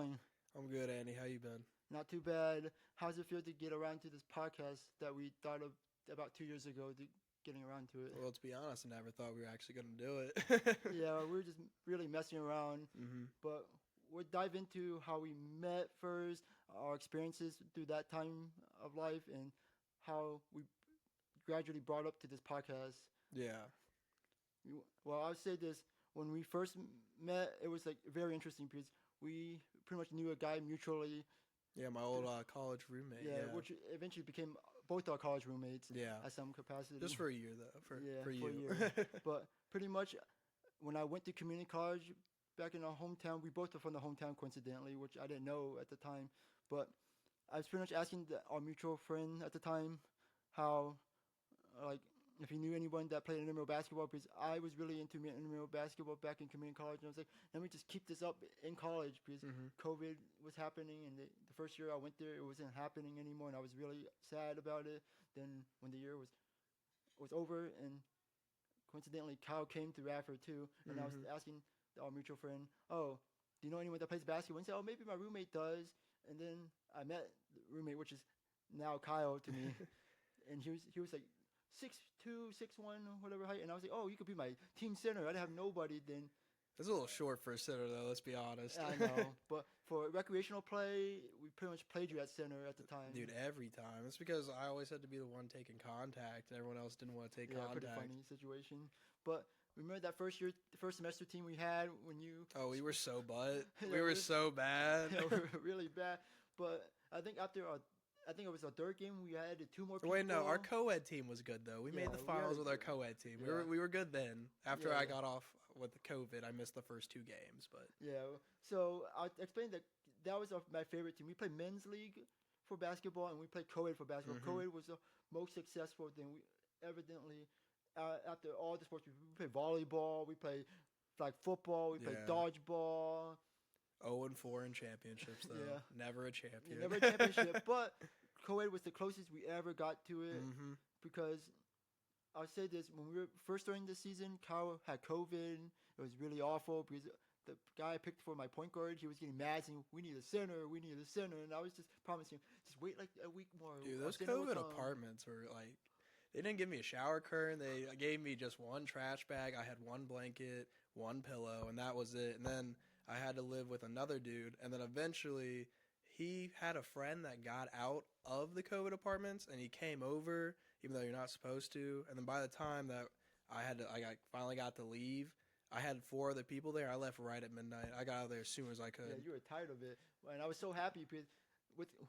going? I'm good, Andy. How you been? Not too bad. How's it feel to get around to this podcast that we thought of about 2 years ago, getting around to it? Well, to be honest, I never thought we were actually going to do it. Yeah, we were just really messing around, hmm but we'll dive into how we met first, our experiences through that time of life, and how we gradually brought up to this podcast. Yeah. Well, I'll say this: when we first met, it was like very interesting because we pretty much knew a guy mutually. Yeah, my old college roommate. Yeah, Yeah. which eventually became both our college roommates Yeah. at some capacity. Just for a year, though. For for a you. year. But pretty much, when I went to community college back in our hometown, we both are from the hometown coincidentally, which I didn't know at the time. But I was pretty much asking our mutual friend at the time how, like, if he knew anyone that played intramural basketball, because I was really into intramural basketball back in community college, and I was like, let me just keep this up in college because COVID was happening, and the first year I went there, it wasn't happening anymore, and I was really sad about it. Then when the year was over, and coincidentally, Kyle came to Radford too, and I was asking our mutual friend, "Oh, do you know anyone that plays basketball?" And he said, "Oh, maybe my roommate does." And then I met the roommate, which is now Kyle to me, and he was like 6'2", 6'1", or whatever height, and I was like, "Oh, you could be my team center." I didn't have nobody then. It's a little short for a center, though. Let's be honest. I know, but for recreational play, we pretty much played you at center at the time. Dude, every time. It's because I always had to be the one taking contact, and everyone else didn't want to take Yeah, contact. pretty funny situation. But remember that first year, the first semester team we had when you? Oh, we were so butt. Yeah, We were so bad. Yeah, we were really bad. But I think I think it was our third game, we added two more people. Wait, no, our co-ed team was good though. We Yeah, made the we finals had- with our co-ed team. yeah. We were good then. After Yeah. I got off with the COVID, I missed the first two games, but Yeah. So I explained that was my favorite team. We played men's league for basketball and we played co-ed for basketball. Co-ed was the most successful thing. We evidently after all the sports we played volleyball, we played like football, we played Yeah. dodgeball. 0-4 in championships though. Yeah. Never a champion. Never a championship, but co-ed was the closest we ever got to it because I'll say this: when we were first starting this season, Kyle had COVID. It was really awful because the guy I picked for my point guard, he was getting mad saying, "We need a center, we need a center," and I was just promising him, "Just wait like a week more." Dude, our those center will COVID come." apartments were like, they didn't give me a shower curtain. They gave me just one trash bag. I had one blanket, one pillow, and that was it. And then I had to live with another dude. And then eventually, he had a friend that got out of the COVID apartments, and he came over, even though you're not supposed to. And then by the time that finally got to leave, I had 4 other people there. I left right at midnight. I got out of there as soon as I could. Yeah, you were tired of it, and I was so happy because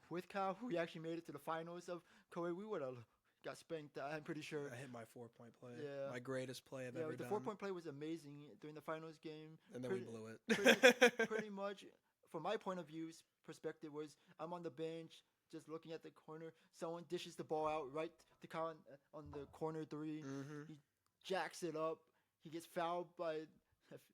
with Kyle, we actually made it to the finals of co-ed. We would have got spanked. I'm pretty sure. I hit my 4-point play. Yeah. My greatest play I've Yeah, ever the done. 4-point play was amazing during the finals game. And then we blew it. Pretty much, from my point of view, perspective was I'm on the bench, just looking at the corner. Someone dishes the ball out right to Kyle on the corner 3. He jacks it up. He gets fouled by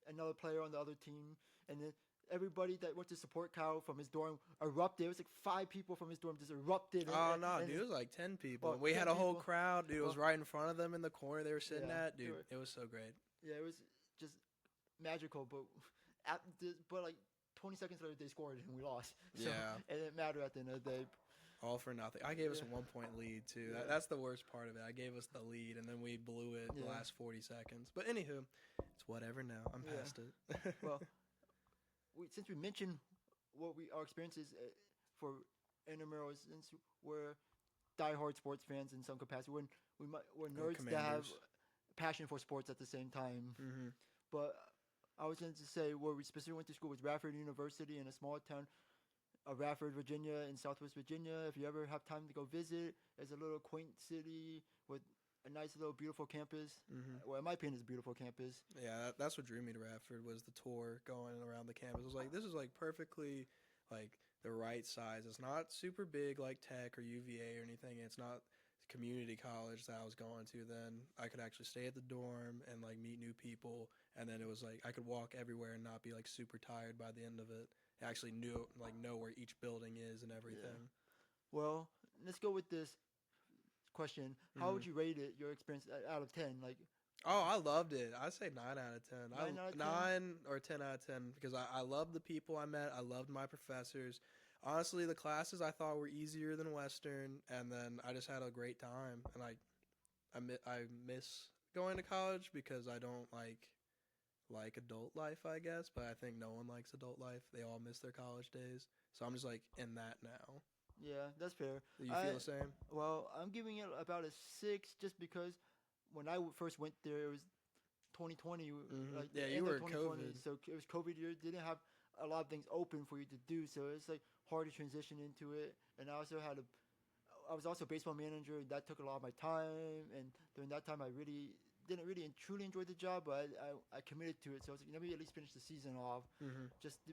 another player on the other team, and then everybody that went to support Kyle from his dorm erupted. It was like 5 people from his dorm just erupted. Oh, no, dude, it was like 10 people. Well, We 10 had a whole people. crowd. Dude, it was right in front of them in the corner they were sitting Yeah, at. Dude, it was so great. Yeah, it was just magical, but like 20 seconds later they scored and we lost. So Yeah. it didn't matter at the end of the day. All for nothing. I gave us a Yeah. 1-point lead, too. Yeah. That's the worst part of it. I gave us the lead, and then we blew it the Yeah. last 40 seconds. But anywho, it's whatever now. I'm Yeah. past it. Well, since we mentioned our experiences for intramurals, since we're diehard sports fans in some capacity, we're nerds that have Commanders. passion for sports at the same time. But I was going to say where we specifically went to school was Radford University in a small town of Radford, Virginia, in Southwest Virginia. If you ever have time to go visit, it's a little quaint city with a nice little beautiful campus. Well, in my opinion, it's a beautiful campus. Yeah, that's what drew me to Radford was the tour going around the campus. I was like, this is like perfectly like the right size. It's not super big like Tech or UVA or anything. It's not community college that I was going to then. I could actually stay at the dorm and like meet new people, and then it was like I could walk everywhere and not be like super tired by the end of it. I actually know where each building is and everything. Well, let's go with this question. How would you rate it, your experience out of 10? Like, Oh, I loved it. I say 9 out of 10. 9 out of 10. 9 or 10 out of 10 because I loved the people I met. I loved my professors. Honestly, the classes I thought were easier than Western, and then I just had a great time. And I miss going to college because I don't like adult life, I guess. But I think no one likes adult life. They all miss their college days. So I'm just like in that now. Yeah, that's fair. Do you feel the same? Well, I'm giving it about a 6 just because when I first went there, it was 2020, like the Yeah, you end were of 2020. COVID. So it was COVID year. Didn't have a lot of things open for you to do, so it's like hard to transition into it. And I was also baseball manager, and that took a lot of my time. And during that time, I really didn't really and truly enjoy the job, but I committed to it. So I was like, let me at least finish the season off, just to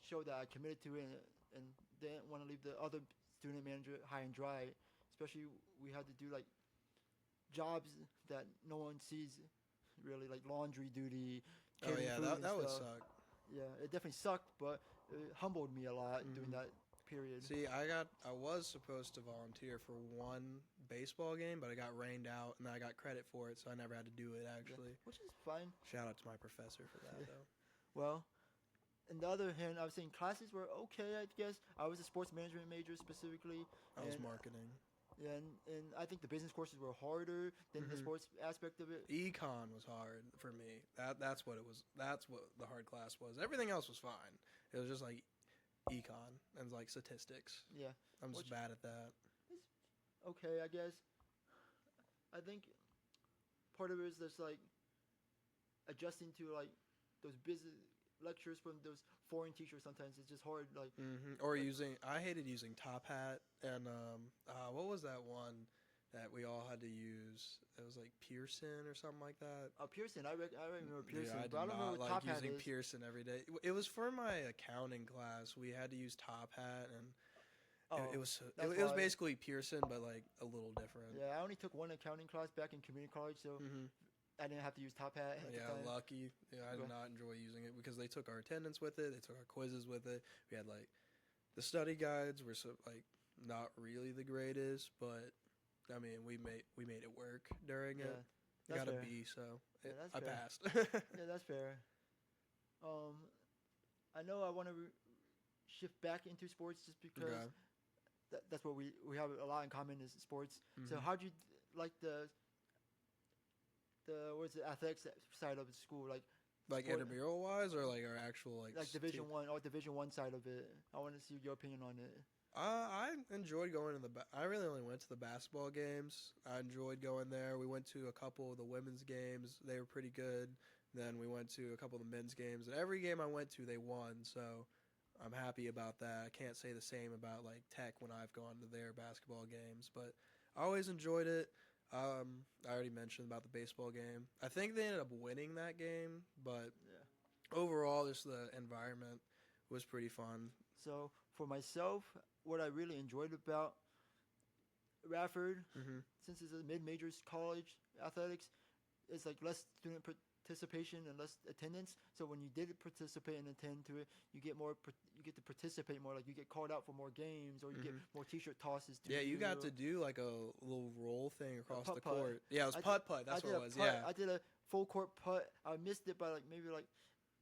show that I committed to it, and didn't want to leave the other student manager high and dry. Especially we had to do like jobs that no one sees, really, like laundry duty. Oh yeah, food that and would stuff. suck. Yeah, it definitely sucked, but it humbled me a lot during that period. See, I was supposed to volunteer for one baseball game, but I got rained out, and I got credit for it, so I never had to do it actually. Which is fine. Shout out to my professor for that Yeah. though. Well, on the other hand, I was saying classes were okay, I guess. I was a sports management major specifically. I was and, marketing. Yeah, and I think the business courses were harder than the sports aspect of it. Econ was hard for me. That's what it was. That's what the hard class was. Everything else was fine. It was just like econ and like statistics. Yeah. I'm just bad at that. Okay, I guess. I think part of it is just like adjusting to like those business lectures from those foreign teachers. Sometimes it's just hard. Like, Or I hated using Top Hat and what was that one that we all had to use? It was like Pearson or something like that. Pearson. I remember Pearson, Yeah, I did but I don't know not what like Top Hat using is. Pearson every day. It was for my accounting class. We had to use Top Hat, and it was that's it was why. basically Pearson, but like a little different. Yeah, I only took one accounting class back in community college, so I didn't have to use Top Hat at the Yeah, time. lucky. Yeah, I did But- not enjoy using it because they took our attendance with it. They took our quizzes with it. We had like the study guides were like not really the greatest, but I mean we made it work during Yeah, it. I that's got a fair. B, so Yeah, that's I fair. passed. Yeah, that's fair. I know I want to shift back into sports just because Okay. that's what we have a lot in common is sports. So Mhm. how'd you like the what's the athletics side of the school, like Like sport- intramural wise, or like our actual like Division One or Division One side of it? I want to see your opinion on it. I enjoyed going to I really only went to the basketball games. I enjoyed going there. We went to a couple of the women's games. They were pretty good. Then we went to a couple of the men's games. And every game I went to, they won. So I'm happy about that. I can't say the same about like Tech when I've gone to their basketball games. But I always enjoyed it. I already mentioned about the baseball game. I think they ended up winning that game. But Yeah. overall, just the environment was pretty fun. So for myself, what I really enjoyed about Radford, since it's a mid-majors college athletics, it's like less student participation and less attendance. So when you did participate and attend to it, you get you get to participate more. Like you get called out for more games, or you get more T-shirt tosses. Yeah, you got to do like a little roll thing across the putt-putt. court. Yeah, it was I did- putt-putt. That's I what did it a was. putt- Yeah. I did a full court putt. I missed it by like maybe like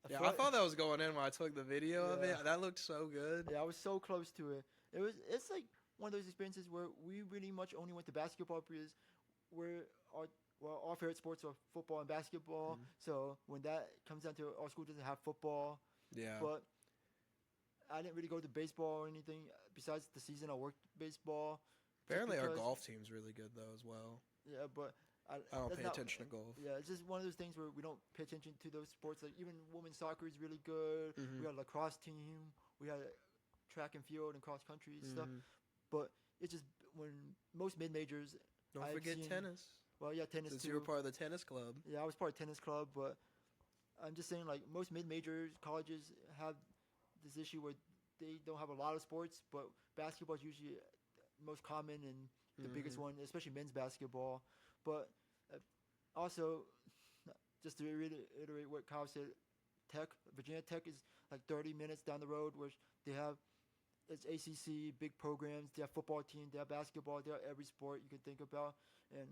a Yeah, foot. I thought that was going in when I took the video of it. Yeah. That looked so good. Yeah, I was so close to it. It's like one of those experiences where we really much only went to basketball because our favorite sports are football and basketball. So when that comes down to our school doesn't have football, Yeah. but I didn't really go to baseball or anything besides the season I worked baseball. just Apparently our because- golf team's really good though as well. Yeah, but I don't that's pay not- attention to golf. Yeah, it's just one of those things where we don't pay attention to those sports. Like even women's soccer is really good. We had a lacrosse team. We had track and field and cross country stuff. But it's just when most mid majors. Don't I've forget seen- tennis. Well, yeah, tennis Since too. you were part of the tennis club. Yeah, I was part of tennis club, but I'm just saying like most mid majors colleges have this issue where they don't have a lot of sports, but basketball is usually most common and the biggest one, especially men's basketball. But also, just to reiterate what Kyle said, Virginia Tech is like 30 minutes down the road, where they have it's ACC, big programs. They have football team, they have basketball, they have every sport you can think about, and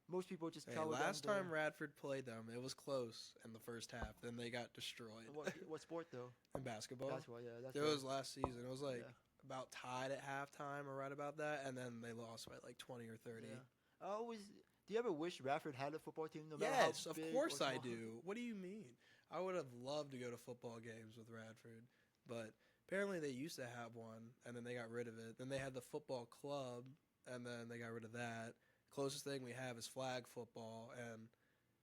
most people just Hey, travel down last time there. Radford played them, it was close in the first half. Then they got destroyed. What sport though? In basketball. Basketball, yeah. That's It right. was last season. It was like Yeah. about tied at halftime or right about that, and then they lost by like 20 or 30. Yeah. I always. Do you ever wish Radford had a football team? No matter Yes, how of big course or I small? do. What do you mean? I would have loved to go to football games with Radford, but apparently they used to have one, and then they got rid of it. Then they had the football club, and then they got rid of that. Closest thing we have is flag football, and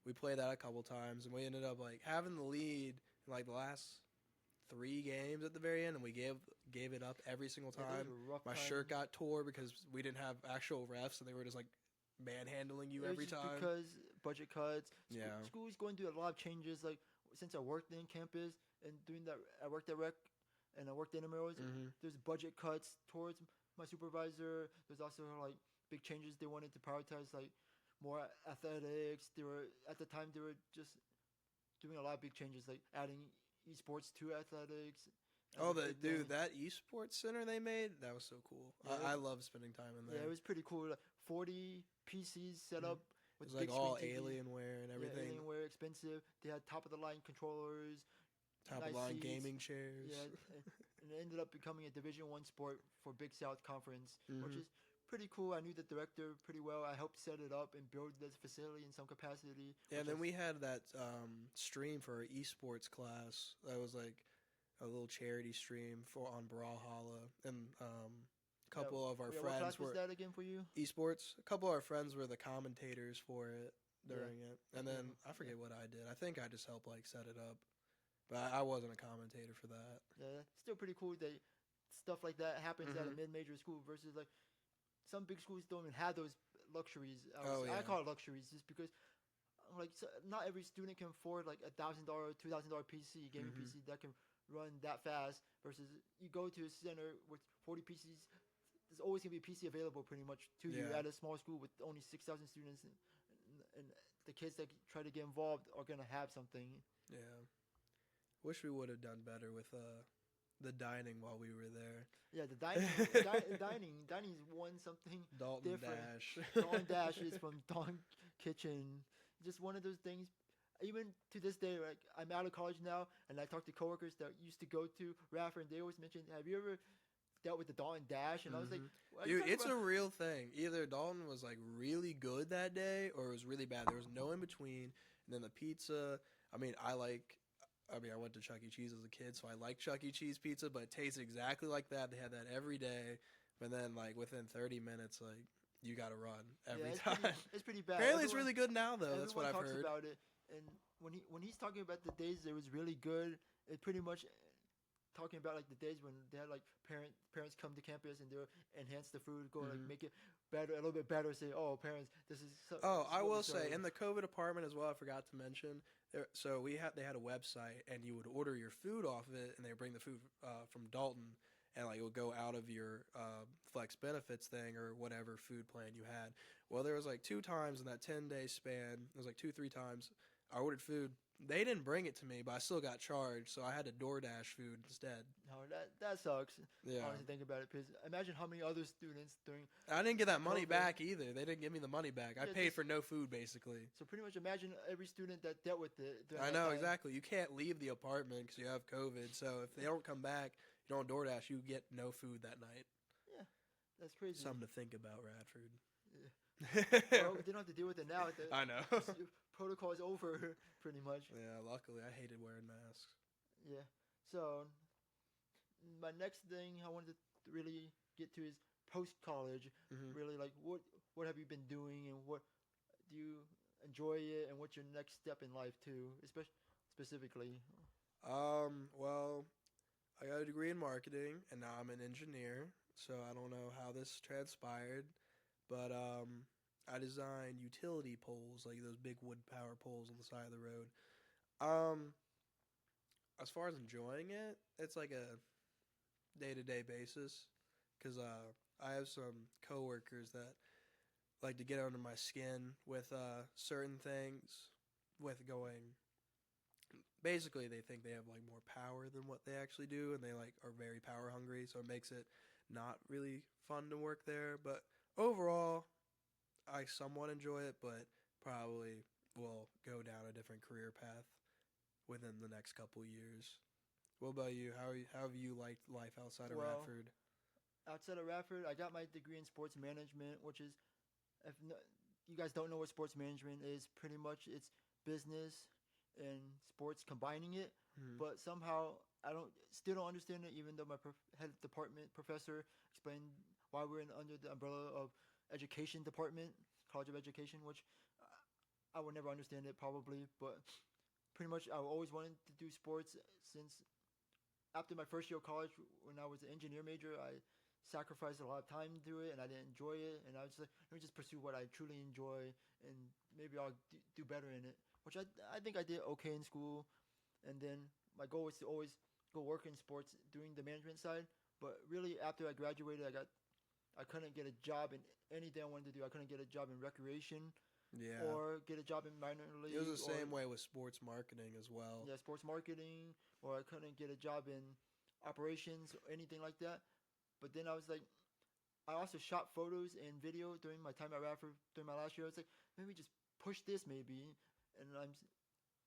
we played that a couple times, and we ended up like having the lead in like the last 3 games at the very end, and we gave it up every single Yeah, those time. were rough My times. shirt got tore because we didn't have actual refs, and they were just like manhandling you It was every just time. because budget cuts. Yeah. School's going through a lot of changes. Like since I worked in campus and doing that, I worked at rec and I worked in intramurals. Mhm. There's budget cuts towards my supervisor. There's also like big changes they wanted to prioritize, like more athletics. They were at the time they were just doing a lot of big changes, like adding esports to athletics. as Oh, a the big dude, thing. that esports center they made, that was so cool. Yeah. I love spending time in there. Yeah, it was pretty cool. Like 40 PCs set Mhm. up It with was like big all screen TVs. Alienware and everything. Yeah, Alienware, expensive. They had top of the line controllers. Top nice of line seats. gaming chairs. Yeah, and it ended up becoming a Division One sport for Big South Conference, which Mhm. is pretty cool. I knew the director pretty well. I helped set it up and build this facility in some capacity. Yeah, and which then is- we had that stream for our esports class. That was like a little charity stream for on Brawlhalla, and a couple of our yeah, what friends class was were that again for you? esports. A couple of our friends were the commentators for it Yeah. during it, and Yeah. then I forget what I did. I think I just helped like set it up, but I wasn't a commentator for that. Yeah, still pretty cool that stuff like that happens at a Mhm. mid-major school versus like some big schools don't even have those luxuries. Oh, I yeah. call it luxuries just because like not every student can afford like $1,000, $2,000 PC gaming Mhm. PC that can run that fast. Versus you go to a center with 40 PCs, there's always gonna be a PC available pretty much to you Yeah. at a small school with only 6,000 students, and the kids that try to get involved are gonna have something. Yeah, wish we would have done better with the dining while we were there. Yeah, the dining's one something. Dalton Different. Dash. Dawn Dashes from Dawn Kitchen. Just one of those things. Even to this day, like I'm out of college now, and I talk to coworkers that used to go to Radford, and they always mention, "Have you ever dealt with the Dawn Dash?" And I was like, Mhm. what are you Dude, talking it's a about? real thing. Either Dalton was like really good that day, or it was really bad. There was no in between. And then the pizza. I mean, I went to Chuck E. Cheese as a kid, so I like Chuck E. Cheese pizza, but it tasted exactly like that. They had that every day, but then like within 30 minutes, like you got to run every it's time. It's pretty bad. Apparently, it's Everyone- really good now, though. That's what everyone I've talks heard. about it, and when he's talking about the days that it was really good, it pretty much talking about like the days when they had like parents come to campus and they'll enhance the food, go like Mhm. make it better, a little bit better. Say, oh parents, this is. Oh, this is I what we will say, serve." in the COVID apartment as well, I forgot to mention. So they had a website, and you would order your food off of it, and they would bring the food from Dalton, and like it would go out of your flex benefits thing or whatever food plan you had. Well, there was like 2 times in that 10-day span. It was like 2-3 times I ordered food. They didn't bring it to me, but I still got charged, so I had to DoorDash food instead. No, that sucks. Yeah, Honestly, think about it, because imagine how many other students during. I didn't get that money COVID. back either. They didn't give me the money back. I Yeah, paid just- for no food basically. So pretty much imagine every student that dealt with it. during I that know time. exactly. You can't leave the apartment because you have COVID. So if they don't come back, you don't DoorDash. You get no food that night. That's crazy. Something to think about, Radford. Well, they don't have to deal with it now. The I know. protocol is over, pretty much. Yeah, luckily I hated wearing masks. Yeah. So my next thing I wanted to really get to is post college. Mhm. Really, like what have you been doing, and what do you enjoy it, and what's your next step in life too, especially specifically. Well, I got a degree in marketing, and now I'm an engineer. So I don't know how this transpired, but I designed utility poles, like those big wood power poles on the side of the road. As far as enjoying it, it's like a day-to-day basis, because I have some coworkers that like to get under my skin with certain things, with going. Basically, they think they have like more power than what they actually do, and they like are very power hungry. So it makes it not really fun to work there. But overall, I somewhat enjoy it, but probably will go down a different career path within the next couple years. What about you? How have you liked life outside of Well, Radford? outside of Radford, I got my degree in sports management, which is, if no, you guys don't know what sports management is, pretty much it's business and sports combining it. Hmm. But somehow I don't still don't understand it, even though my head department professor explained why we're under the umbrella of education department, College of Education, which I will never understand it probably. But pretty much I always wanted to do sports since after my first year of college, when I was an engineer major, I sacrificed a lot of time to do it, and I didn't enjoy it. And I was like, let me just pursue what I truly enjoy, and maybe I'll do better in it. Which I think I did okay in school, and then my goal was to always go work in sports, doing the management side. But really, after I graduated, I couldn't get a job in anything I wanted to do. I couldn't get a job in recreation Yeah. or get a job in minor league. It was the or same way with sports marketing as well. yeah, sports marketing, or I couldn't get a job in operations or anything like that. But then I was like, I also shot photos and video during my time at Radford during my last year. I was like, maybe just push this maybe, and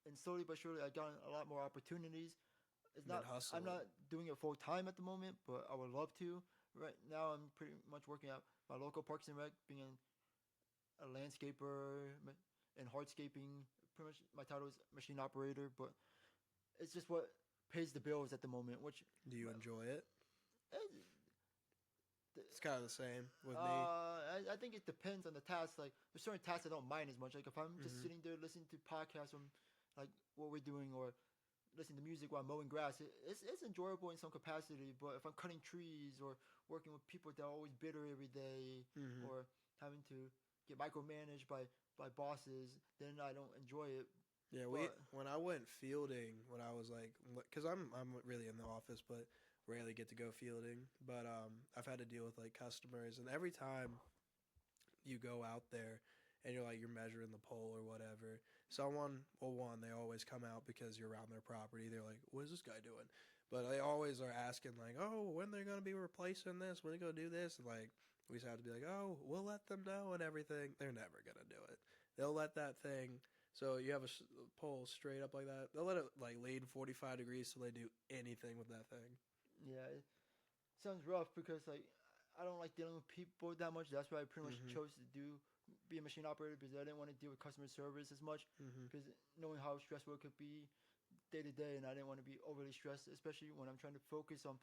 and slowly but surely I got a lot more opportunities. It's Been not I'm hustling. not doing it full time at the moment, but I would love to. Right now, I'm pretty much working at my local Parks and Rec, being a landscaper and hardscaping. Pretty much my title is machine operator, but it's just what pays the bills at the moment. Which Do you enjoy it? eh, It's kind of the same with me. I think it depends on the task. Like there's certain tasks I don't mind as much. Like if I'm just Hmm. sitting there listening to podcasts on like what we're doing or listening to music while mowing grass, it's enjoyable in some capacity. But if I'm cutting trees or working with people that are always bitter every day Hmm. or having to get micromanaged by bosses, then I don't enjoy it. Yeah, we But when I went fielding when I was like, because I'm really in the office, but rarely get to go fielding. But I've had to deal with like customers, and every time you go out there and you're measuring the pole or whatever, one they always come out because you're around their property. They're like, "What is this guy doing?" But they always are asking like, "Oh, when they're gonna be replacing this? When they gonna do this?" And like we just have to be like, "Oh, we'll let them know," and everything. They're never gonna do it. They'll let that thing. So you have a pole straight up like that. They'll let it like lean 45 degrees so they do anything with that thing. yeah, it sounds rough because like I don't like dealing with people that much. That's why I pretty much Mhm. chose to be a machine operator because I didn't want to deal with customer service as much Mhm. because knowing how stressful it could be day to day, and I didn't want to be overly stressed, especially when I'm trying to focus on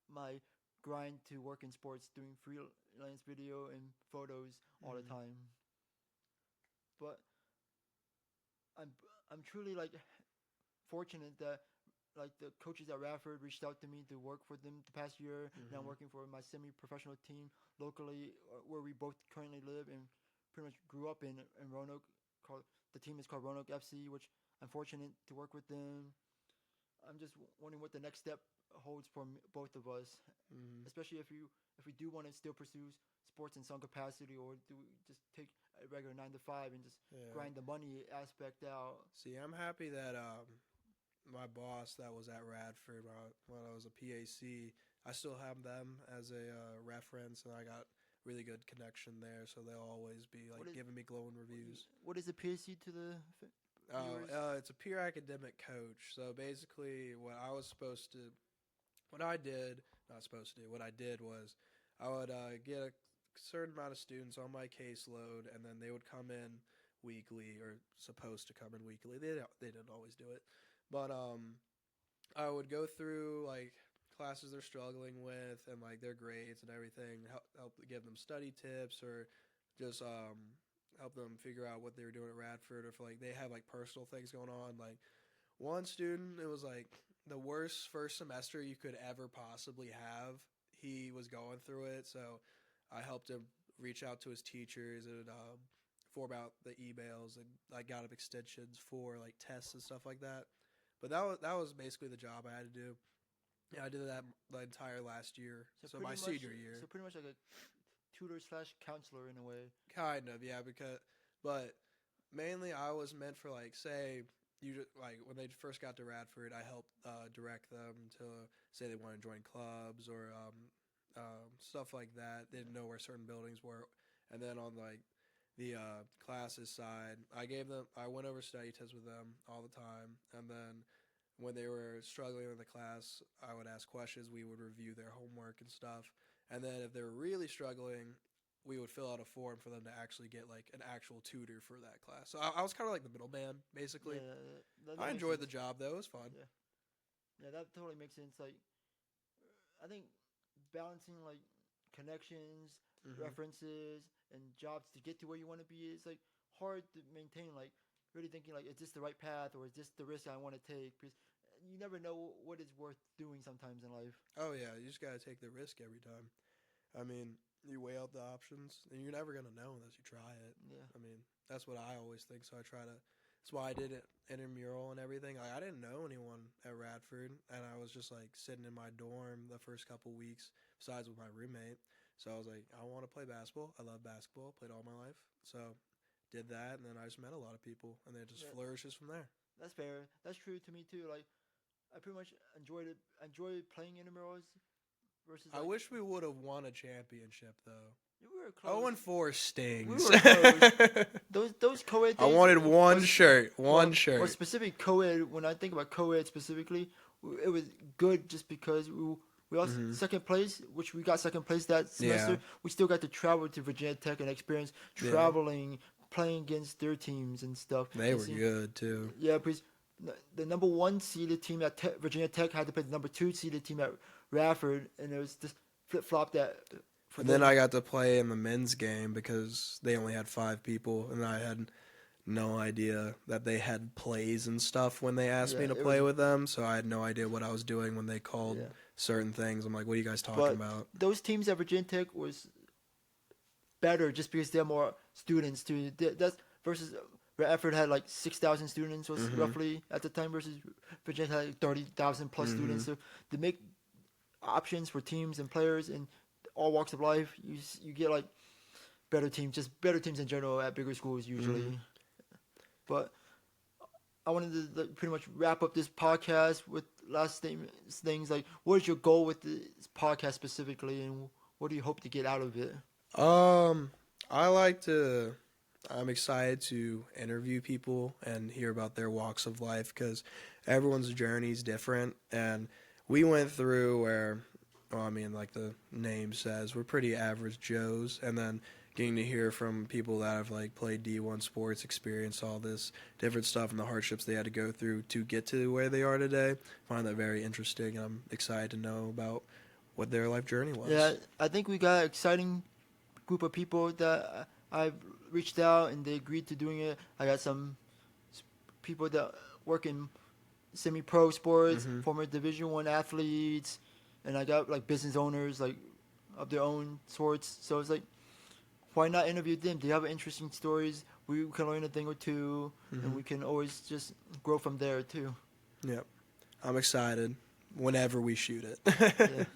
my grind to work in sports, doing freelance video and photos all the Mhm. time. But I'm I'm truly like fortunate that like the coaches at Radford reached out to me to work for them the past year. Now I'm Mhm. working for my semi-professional team locally, where we both currently live and pretty much grew up in Roanoke. Called the team is called Roanoke FC, which I'm fortunate to work with them. I'm just wondering what the next step holds for both of us, Mhm. especially if we do want to still pursue sports in some capacity, or do we just take a regular 9 to 5 and just Yeah. grind the money aspect out. See, I'm happy that my boss that was at Radford when I was a PAC, I still have them as a reference, and I got really good connection there. So they'll always be What like is giving me glowing reviews. what is the PhD to the Oh, viewers? it's a peer academic coach. So basically, what I did, not supposed to do, what I did was I would get a certain amount of students on my caseload, and then they would come in weekly or supposed to come in weekly. They didn't always do it, but I would go through like classes they're struggling with and like their grades and everything, help give them study tips or just help them figure out what they were doing at Radford or if like they have like personal things going on. Like one student, it was like the worst first semester you could ever possibly have. He was going through it, so I helped him reach out to his teachers and form out the emails, and I got him extensions for like tests and stuff like that. But that was basically the job I had to do. Yeah, I did that the entire last year, So so pretty my much, senior year, so pretty much like a tutor slash counselor in a way. kind of, yeah. But mainly I was meant for like say like when they first got to Radford, I helped direct them to say they want to join clubs or stuff like that. They didn't know where certain buildings were, and then on like the classes side. I went over study tests with them all the time, and then when they were struggling in the class, I would ask questions. We would review their homework and stuff, and then if they were really struggling, we would fill out a form for them to actually get like an actual tutor for that class. So I was kind of like the middleman, basically. Yeah, that I makes enjoyed the sense. job though; it was fun. Yeah, yeah, that totally makes sense. Like, I think balancing like connections, Hmm. references, and jobs to get to where you want to be is like hard to maintain. Like, really thinking like, is this the right path or is this the risk I want to take? Because you never know what is worth doing sometimes in life. Oh yeah, you just gotta take the risk every time. I mean, you weigh out the options, and you're never gonna know unless you try it. Yeah, I mean, that's what I always think. So I try to. That's why I did it intramural and everything. Like, I didn't know anyone at Radford, and I was just like sitting in my dorm the first couple weeks, besides with my roommate. So I was like, I want to play basketball. I love basketball. Played all my life. So did that, and then I just met a lot of people, and then it just yeah, flourishes from there. that's fair. That's true to me too. Like, I pretty much enjoyed it. Enjoyed playing intramurals versus I like wish we would have won a championship though. we were close. 0-4 We stings. were close. Those co-ed I days, wanted one was shirt. One well, shirt. specific co-ed. When I think about co-ed specifically, it was good just because we also Hmm. second place, which we got second place that Yeah. semester. We still got to travel to Virginia Tech and experience Yeah. traveling, playing against their teams and stuff. They And were see, good too. yeah, because the number one seeded team at Virginia Tech had to play the number two seeded team at Radford, and it was just flip flop that for And then them. I got to play in the men's game because they only had 5 people, and I had no idea that they had plays and stuff when they asked Yeah, me to it was play with them. So I had no idea what I was doing when they called yeah. certain things. I'm like, what are you guys talking But about? those teams at Virginia Tech was better just because they have more students too. That's versus Radford had like 6,000 students was Hmm. roughly at the time versus Virginia had like 30,000 plus Hmm. students. So to make options for teams and players in all walks of life, you get like better teams, just better teams in general at bigger schools Hmm. usually. But I wanted to like, pretty much wrap up this podcast with last things like what is your goal with this podcast specifically, and what do you hope to get out of it? Um, I like to. I'm excited to interview people and hear about their walks of life because everyone's journey is different. And we went through where, well, I mean, like the name says, we're pretty average Joes. And then getting to hear from people that have like played D1 sports, experienced all this different stuff and the hardships they had to go through to get to where they are today, I find that very interesting. I'm excited to know about what their life journey Yeah, was. I think we got an exciting group of people that I've reached out and they agreed to doing it. I got some people that work in semi-pro sports, Hmm. former Division One athletes, and I got like business owners like of their own sorts. So it's like, why not interview them? They have interesting stories. We can learn a thing or two, and Hmm. we can always just grow from there too. Yep. I'm excited whenever we shoot Yeah. it.